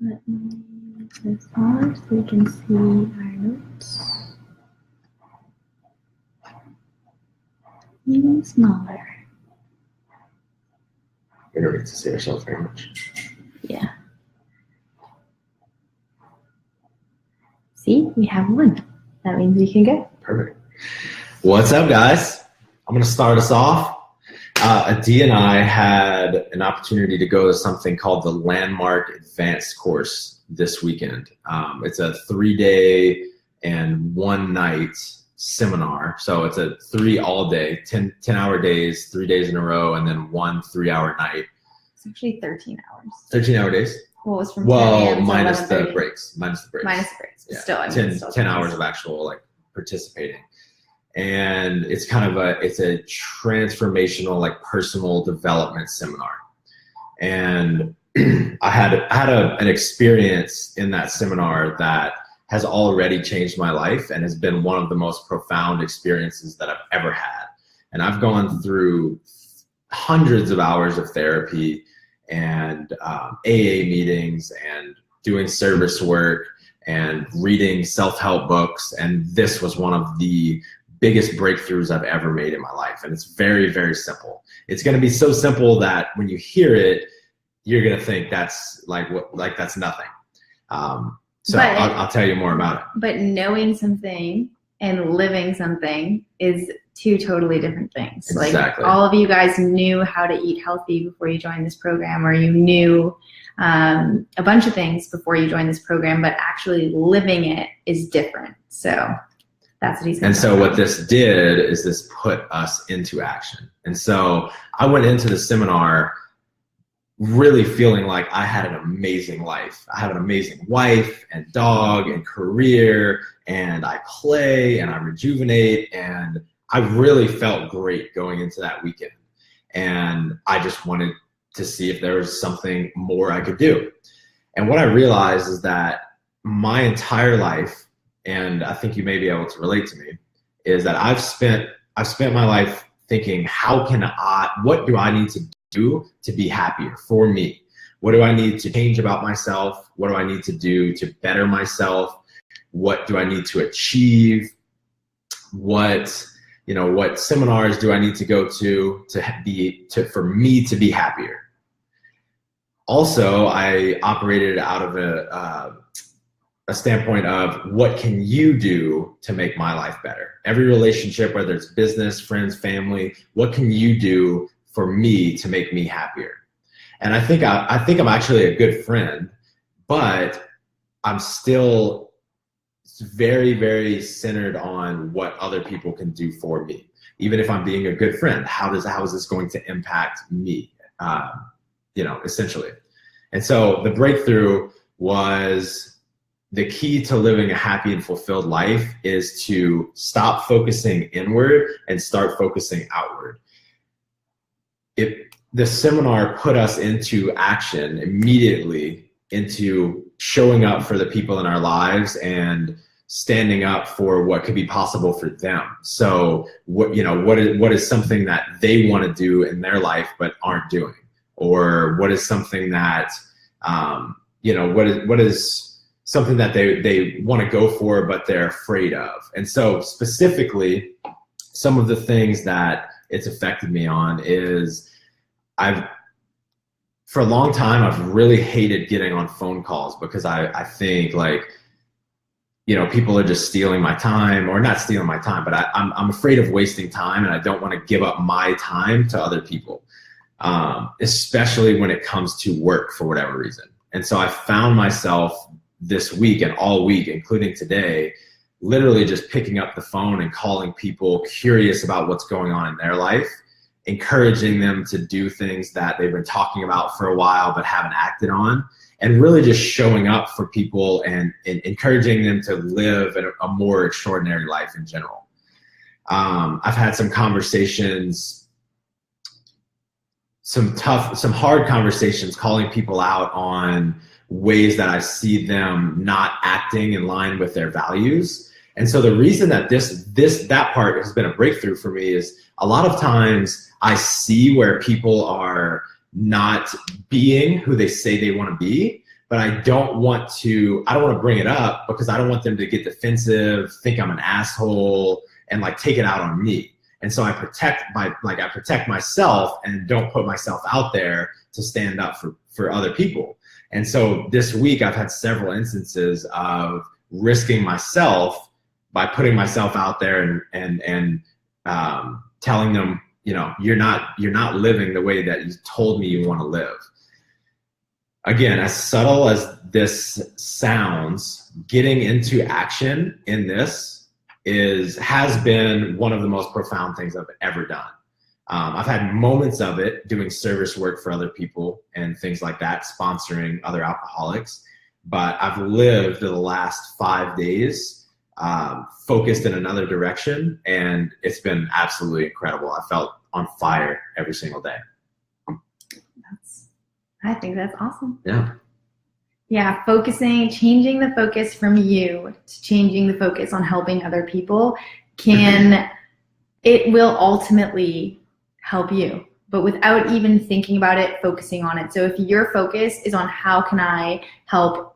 Let me move this on so we can see our notes. Even smaller. We don't need to see ourselves very much. Yeah. See, we have one. That means we can go. Perfect. What's up, guys? I'm going to start us off. Adee and I had an opportunity to go to something called the Landmark Advanced course this weekend. It's a 3-day and 1-night seminar. So it's a 3 all day, 10-hour days, 3 days in a row, and then 1 3-hour night. It's actually 13 hours. 13-hour days? Well, it's from 10 well, a.m. minus to the breaks. Minus the breaks. Minus the breaks. Yeah. Still, I mean, 10 hours of actual like participating. And it's kind of it's a transformational, like personal development seminar. And I had an experience in that seminar that has already changed my life and has been one of the most profound experiences that I've ever had. And I've gone through hundreds of hours of therapy and AA meetings and doing service work and reading self-help books. And this was one of the biggest breakthroughs I've ever made in my life. And it's very, very simple. It's going to be so simple that when you hear it, you're going to think that's that's nothing. I'll tell you more about it. But knowing something and living something is two totally different things. Exactly. Like all of you guys knew how to eat healthy before you joined this program, or you knew a bunch of things before you joined this program, but actually living it is different. So that's what he's going to do. And so what this did is this put us into action. And so I went into the seminar really feeling like I had an amazing life. I have an amazing wife and dog and career, and I play and I rejuvenate, and I really felt great going into that weekend. And I just wanted to see if there was something more I could do. And what I realized is that my entire life, and I think you may be able to relate to me, is that I've spent my life thinking, what do I need to do to be happier for me? What do I need to change about myself? What do I need to do to better myself? What do I need to achieve? What seminars do I need to go to for me to be happier? Also, I operated out of a standpoint of what can you do to make my life better? Every relationship, whether it's business, friends, family, what can you do for me to make me happier? And I think I'm actually a good friend, but I'm still very, very centered on what other people can do for me. Even if I'm being a good friend, how is this going to impact me? Essentially. And so the breakthrough was, the key to living a happy and fulfilled life is to stop focusing inward and start focusing outward. The seminar put us into action immediately, into showing up for the people in our lives and standing up for what could be possible for them. So what is something that they want to do in their life but aren't doing? Or what is something that what is something that they want to go for, but they're afraid of. And so specifically, some of the things that it's affected me on is for a long time, I've really hated getting on phone calls because I think people are just stealing my time, or not stealing my time, but I'm afraid of wasting time, and I don't want to give up my time to other people, especially when it comes to work for whatever reason. And so I found myself this week and all week, including today, literally just picking up the phone and calling people curious about what's going on in their life, encouraging them to do things that they've been talking about for a while but haven't acted on, and really just showing up for people and encouraging them to live a more extraordinary life in general. I've had some conversations, some hard conversations, calling people out on ways that I see them not acting in line with their values. And so the reason that that part has been a breakthrough for me is a lot of times I see where people are not being who they say they want to be, but I don't want to bring it up because I don't want them to get defensive, think I'm an asshole, and like take it out on me. And so I protect myself and don't put myself out there to stand up for other people. And so this week I've had several instances of risking myself by putting myself out there and telling them, you know, you're not living the way that you told me you want to live. Again, as subtle as this sounds, getting into action in this has been one of the most profound things I've ever done. I've had moments of it doing service work for other people and things like that, sponsoring other alcoholics. But I've lived the last 5 days focused in another direction, and it's been absolutely incredible. I felt on fire every single day. I think that's awesome. Yeah. Yeah, changing the focus from you to changing the focus on helping other people it will ultimately help you, but without even thinking about it, focusing on it. So if your focus is on how can I help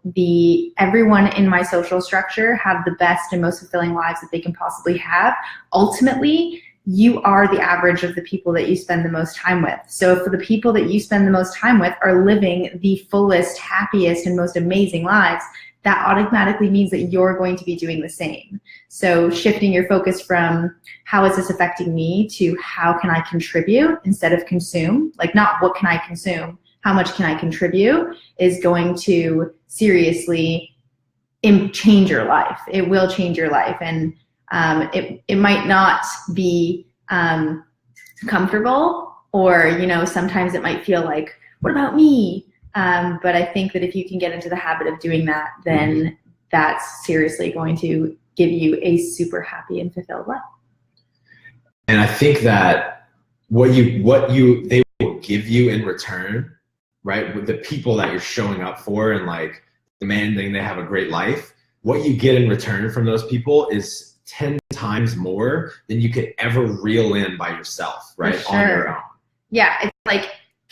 everyone in my social structure have the best and most fulfilling lives that they can possibly have, ultimately, you are the average of the people that you spend the most time with. So for the people that you spend the most time with are living the fullest, happiest, and most amazing lives, that automatically means that you're going to be doing the same. So shifting your focus from how is this affecting me to how can I contribute instead of consume, like not what can I consume, how much can I contribute, is going to seriously change your life. It will change your life. And it might not be comfortable, or, you know, sometimes it might feel like, what about me? But I think that if you can get into the habit of doing that, then that's seriously going to give you a super happy and fulfilled life. And I think that what they will give you in return, right, with the people that you're showing up for and like demanding they have a great life, what you get in return from those people is 10 times more than you could ever reel in by yourself, right? Sure. On your own. Yeah, it's like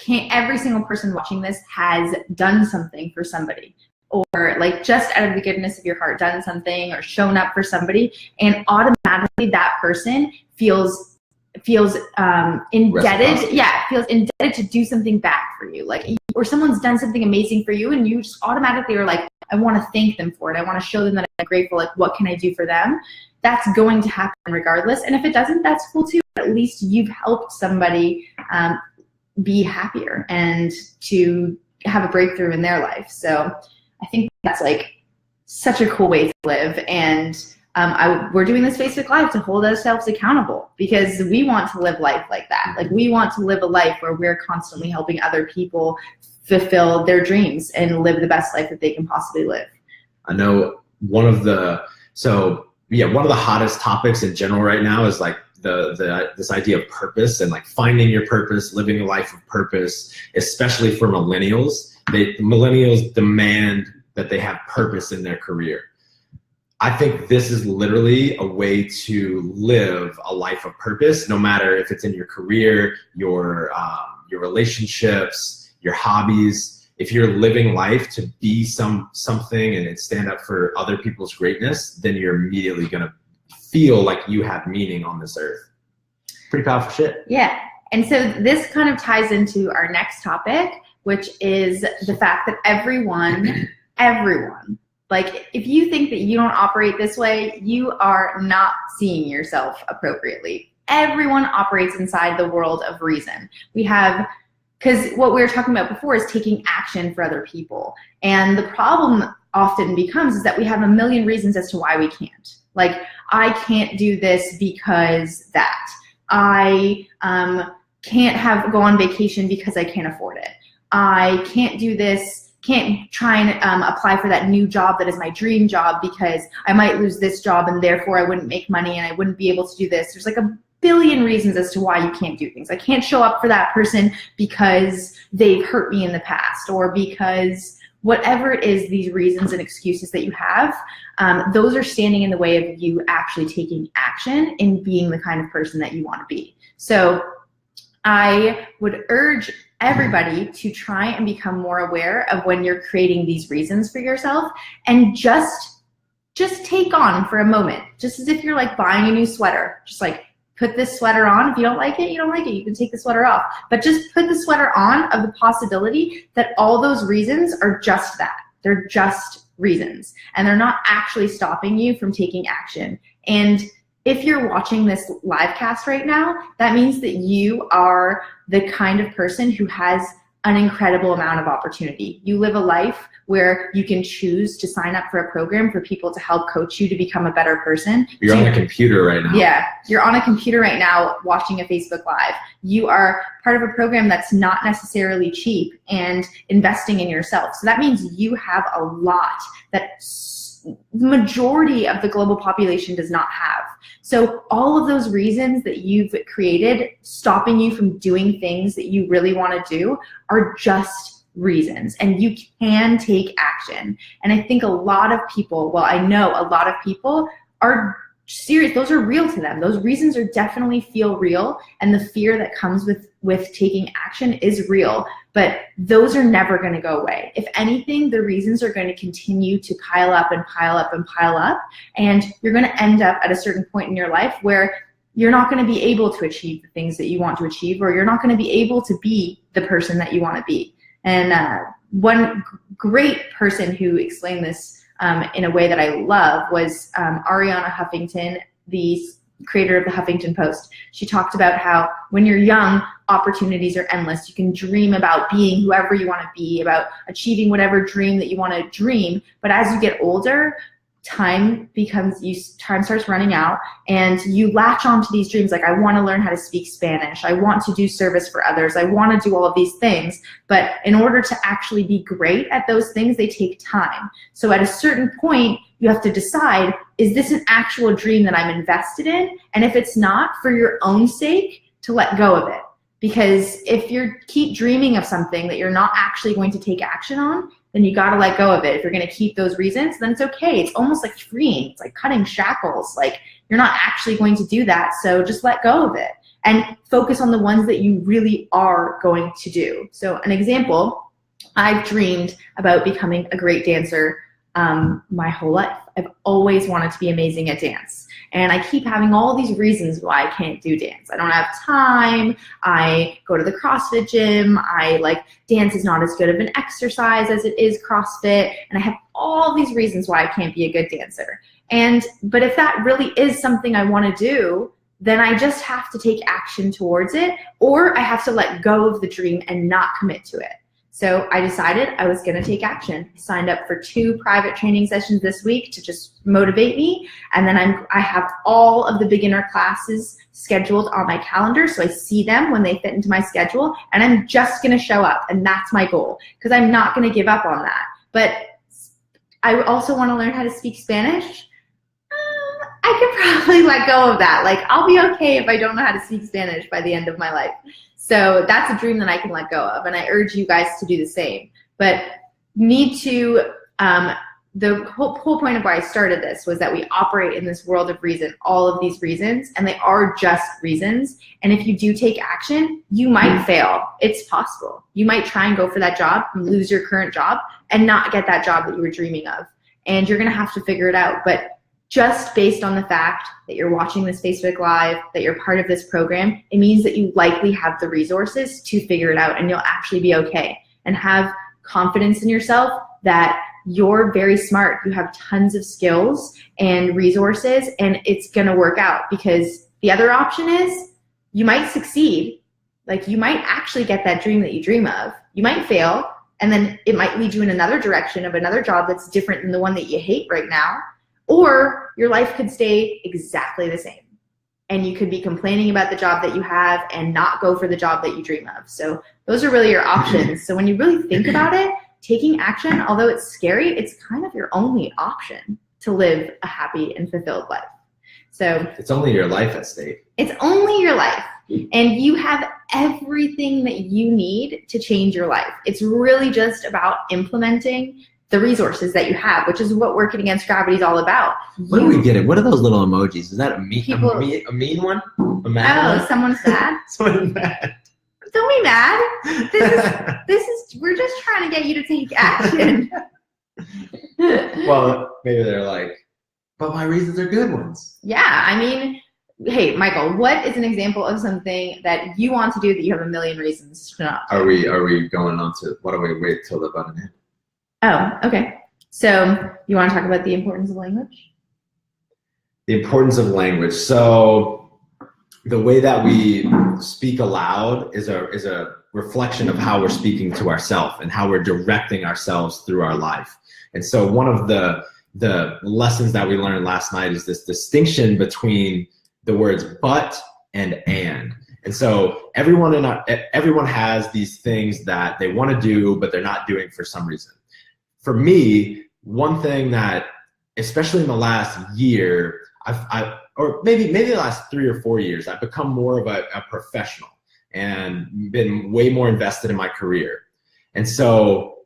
every single person watching this has done something for somebody, or like just out of the goodness of your heart done something or shown up for somebody, and automatically that person feels indebted. Yeah, feels indebted to do something back for you. Like, or someone's done something amazing for you and you just automatically are like, I want to thank them for it. I want to show them that I'm grateful. Like, what can I do for them? That's going to happen regardless. And if it doesn't, that's cool too. At least you've helped somebody be happier and to have a breakthrough in their life. So I think that's like such a cool way to live. And we're doing this Facebook Live to hold ourselves accountable because we want to live life like that. Like, we want to live a life where we're constantly helping other people fulfill their dreams and live the best life that they can possibly live. I know one of the hottest topics in general right now is like this idea of purpose and like finding your purpose, living a life of purpose, especially for millennials. Millennials demand that they have purpose in their career. I think this is literally a way to live a life of purpose, no matter if it's in your career, your relationships, your hobbies. If you're living life to be something and stand up for other people's greatness, then you're immediately gonna feel like you have meaning on this earth. Pretty powerful shit. Yeah, and so this kind of ties into our next topic, which is the fact that everyone, like, if you think that you don't operate this way, you are not seeing yourself appropriately. Everyone operates inside the world of reason. Because what we were talking about before is taking action for other people. And the problem often becomes is that we have a million reasons as to why we can't. Like, I can't do this because that. I can't go on vacation because I can't afford it. I can't do this, can't try and apply for that new job that is my dream job because I might lose this job and therefore I wouldn't make money and I wouldn't be able to do this. There's like a billion reasons as to why you can't do things. I can't show up for that person because they've hurt me in the past, or because whatever it is, these reasons and excuses that you have, those are standing in the way of you actually taking action and being the kind of person that you want to be. So I would urge everybody to try and become more aware of when you're creating these reasons for yourself, and just take on for a moment, just as if you're like buying a new sweater, just like put this sweater on. If you don't like it, you don't like it. You can take the sweater off, but just put the sweater on of the possibility that all those reasons are just that. They're just reasons, and they're not actually stopping you from taking action. And if you're watching this live cast right now, that means that you are the kind of person who has an incredible amount of opportunity. You live a life where you can choose to sign up for a program for people to help coach you to become a better person. You're on a computer right now. Yeah, you're on a computer right now watching a Facebook Live. You are part of a program that's not necessarily cheap and investing in yourself. So that means you have a lot that the majority of the global population does not have. So all of those reasons that you've created stopping you from doing things that you really want to do are just reasons, and you can take action. And I think a lot of people, well, I know a lot of people are serious. Those are real to them. Those reasons are definitely feel real, and the fear that comes with taking action is real, but those are never going to go away. If anything, the reasons are going to continue to pile up and pile up and pile up, and you're going to end up at a certain point in your life where you're not going to be able to achieve the things that you want to achieve, or you're not going to be able to be the person that you want to be. And one great person who explained this in a way that I love was Ariana Huffington, the creator of the Huffington Post. She talked about how when you're young, opportunities are endless. You can dream about being whoever you want to be, about achieving whatever dream that you want to dream. But as you get older, time starts running out, and you latch onto these dreams. Like, I want to learn how to speak Spanish. I want to do service for others. I want to do all of these things. But in order to actually be great at those things, they take time. So at a certain point, you have to decide, is this an actual dream that I'm invested in? And if it's not, for your own sake, to let go of it. Because if you keep dreaming of something that you're not actually going to take action on, then you got to let go of it. If you're going to keep those reasons, then it's okay. It's almost like freeing. It's like cutting shackles. Like, you're not actually going to do that, so just let go of it and focus on the ones that you really are going to do. So an example, I've dreamed about becoming a great dancer my whole life. I've always wanted to be amazing at dance. And I keep having all these reasons why I can't do dance. I don't have time. I go to the CrossFit gym. Dance is not as good of an exercise as it is CrossFit. And I have all these reasons why I can't be a good dancer. But if that really is something I want to do, then I just have to take action towards it, or I have to let go of the dream and not commit to it. So I decided I was going to take action. I signed up for 2 private training sessions this week to just motivate me. And then I have all of the beginner classes scheduled on my calendar, so I see them when they fit into my schedule. And I'm just going to show up. And that's my goal, because I'm not going to give up on that. But I also want to learn how to speak Spanish. I could probably let go of that. Like, I'll be okay if I don't know how to speak Spanish by the end of my life. So that's a dream that I can let go of, and I urge you guys to do the same. But the whole point of why I started this was that we operate in this world of reason, all of these reasons, and they are just reasons. And if you do take action, you might fail. It's possible. You might try and go for that job and lose your current job and not get that job that you were dreaming of. And you're going to have to figure it out. But just based on the fact that you're watching this Facebook Live, that you're part of this program, it means that you likely have the resources to figure it out, and you'll actually be okay. And have confidence in yourself that you're very smart. You have tons of skills and resources, and it's going to work out. Because the other option is you might succeed. Like, you might actually get that dream that you dream of. You might fail, and then it might lead you in another direction of another job that's different than the one that you hate right now. Or your life could stay exactly the same, and you could be complaining about the job that you have and not go for the job that you dream of. So those are really your options. So when you really think about it, taking action, although it's scary, it's kind of your only option to live a happy and fulfilled life. So it's only your life at stake. It's only your life. And you have everything that you need to change your life. It's really just about implementing the resources that you have, which is what Working Against Gravity is all about. When do we get it? What are those little emojis? Is that a mean one? A mad one? Someone's sad? Someone's mad. Don't be mad. We're just trying to get you to take action. Well, maybe they're like, but my reasons are good ones. Yeah, I mean, hey, Michael, what is an example of something that you want to do that you have a million reasons to not do? Are we going on to, why don't we wait till the button hit? Oh, okay. So you want to talk about the importance of language? The importance of language. So the way that we speak aloud is a reflection of how we're speaking to ourselves and how we're directing ourselves through our life. And so one of the lessons that we learned last night is this distinction between the words but and and. And so everyone has these things that they want to do, but they're not doing for some reason. For me, one thing that, especially in the last year, or maybe the last 3 or 4 years, I've become more of a professional and been way more invested in my career. And so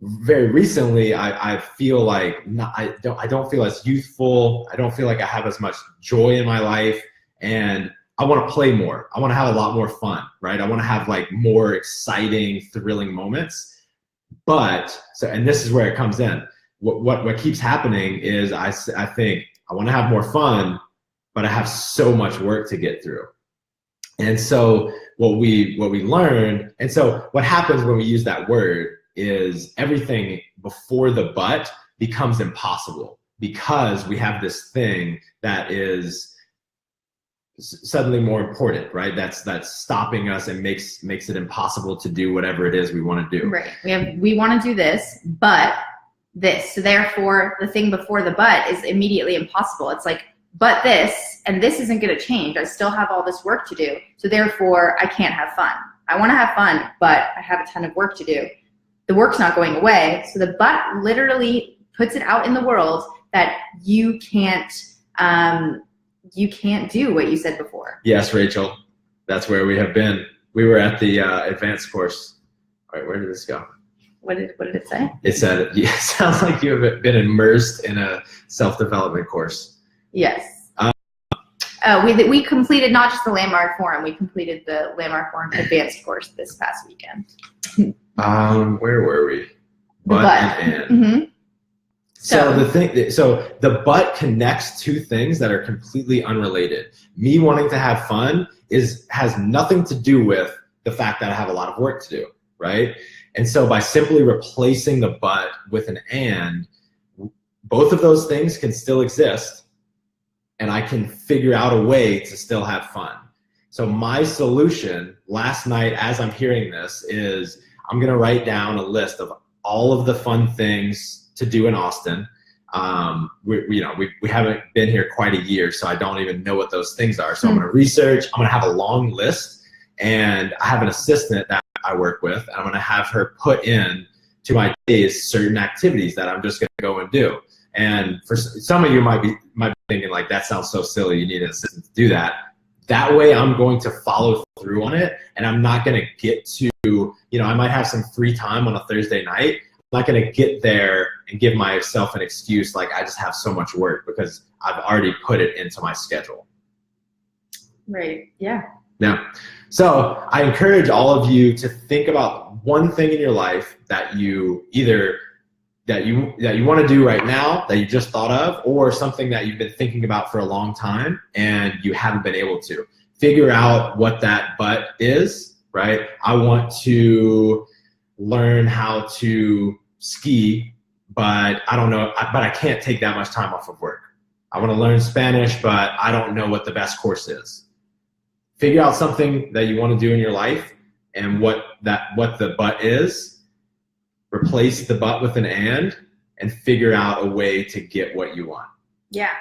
very recently, I feel like I don't feel as youthful. I don't feel like I have as much joy in my life, and I want to play more. I want to have a lot more fun, right? I want to have like more exciting, thrilling moments. And this is where it comes in. What keeps happening is I think I want to have more fun, but I have so much work to get through. And so what we learned, and so what happens when we use that word is everything before the but becomes impossible, because we have this thing that is suddenly more important, right? That's stopping us and makes it impossible to do whatever it is we want to do. Right. We want to do this, but this. So therefore, the thing before the but is immediately impossible. It's like, but this, and this isn't going to change. I still have all this work to do. So therefore, I can't have fun. I want to have fun, but I have a ton of work to do. The work's not going away. So the but literally puts it out in the world that you can't do what you said before. Yes, Rachel, that's where we have been. We were at the advanced course. All right, where did this go? What did it say? It said, yeah, it sounds like you have been immersed in a self-development course. Yes. We completed not just the Landmark Forum, we completed the Landmark Forum advanced course this past weekend. Where were we? But and. Mm-hmm. So the but connects two things that are completely unrelated. Me wanting to have fun has nothing to do with the fact that I have a lot of work to do, right? And so by simply replacing the but with an and, both of those things can still exist, and I can figure out a way to still have fun. So my solution last night, as I'm hearing this, is I'm gonna write down a list of all of the fun things to do in Austin. We haven't been here quite a year, so I don't even know what those things are. So I'm gonna research, I'm gonna have a long list, and I have an assistant that I work with, and I'm gonna have her put in to my days certain activities that I'm just gonna go and do. And for some of you might be thinking like, that sounds so silly, you need an assistant to do that. That way I'm going to follow through on it, and I'm not gonna get to, I might have some free time on a Thursday night. I'm not gonna get there and give myself an excuse like I just have so much work, because I've already put it into my schedule. Right, yeah. Yeah. So I encourage all of you to think about one thing in your life that you want to do right now that you just thought of, or something that you've been thinking about for a long time and you haven't been able to. Figure out what that but is, right? I want to learn how to ski, but I don't know, but I can't take that much time off of work. I want to learn Spanish, but I don't know what the best course is. Figure out something that you want to do in your life and what the but is. Replace the but with an and figure out a way to get what you want. Yeah.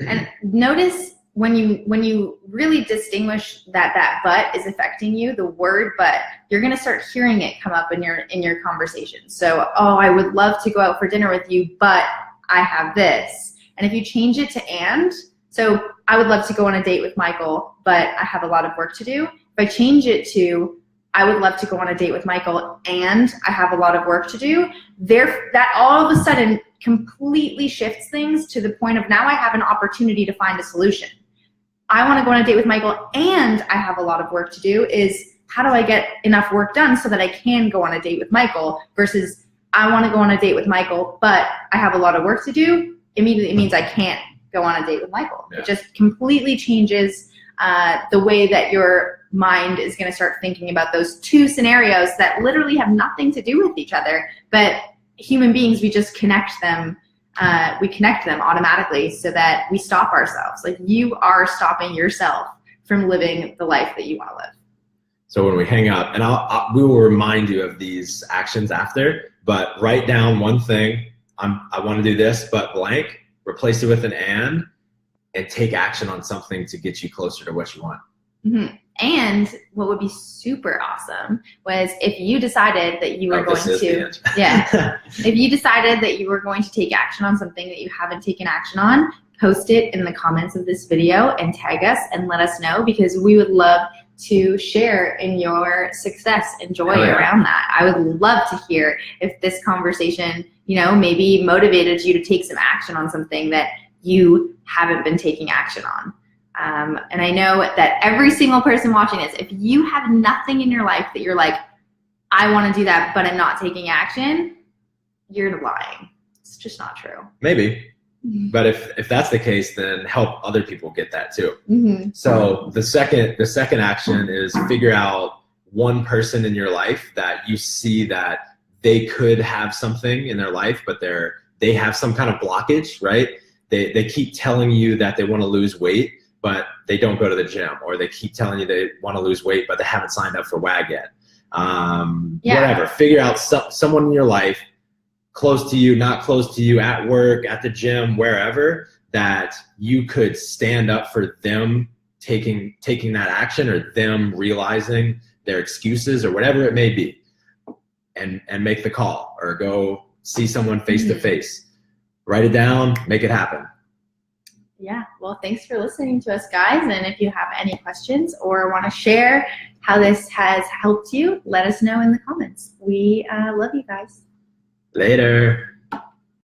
And notice when you really distinguish that but is affecting you, the word but, you're going to start hearing it come up in your conversation. So, I would love to go out for dinner with you, but I have this. And if you change it to and, so I would love to go on a date with Michael, but I have a lot of work to do. If I change it to, I would love to go on a date with Michael and I have a lot of work to do, that all of a sudden completely shifts things to the point of now I have an opportunity to find a solution. I want to go on a date with Michael and I have a lot of work to do is how do I get enough work done so that I can go on a date with Michael, versus I want to go on a date with Michael, but I have a lot of work to do. Immediately it means I can't go on a date with Michael. Yeah. It just completely changes the way that your mind is going to start thinking about those two scenarios that literally have nothing to do with each other. But human beings, we just connect them. We connect them automatically so that we stop ourselves. Like, you are stopping yourself from living the life that you want to live. So when we hang up, and we will remind you of these actions after, but write down one thing. I want to do this, but blank, replace it with an and take action on something to get you closer to what you want. Mm-hmm. And what would be super awesome was if you decided that you were going to, if you decided that you were going to take action on something that you haven't taken action on, post it in the comments of this video and tag us and let us know, because we would love to share in your success and joy around that. I would love to hear if this conversation, maybe motivated you to take some action on something that you haven't been taking action on. And I know that every single person watching this, if you have nothing in your life that you're like, I want to do that, but I'm not taking action, you're lying. It's just not true. Maybe. But if that's the case, then help other people get that too. Mm-hmm. So the second action is figure out one person in your life that you see that they could have something in their life, but they have some kind of blockage, right? They keep telling you that they want to lose weight, but they don't go to the gym, or they keep telling you they want to lose weight, but they haven't signed up for WAG yet. Whatever. Figure out someone in your life, close to you, not close to you, at work, at the gym, wherever, that you could stand up for them taking that action, or them realizing their excuses, or whatever it may be, and make the call, or go see someone face to face. Write it down, make it happen. Yeah, well, thanks for listening to us, guys. And if you have any questions or want to share how this has helped you, let us know in the comments. We love you guys. Later.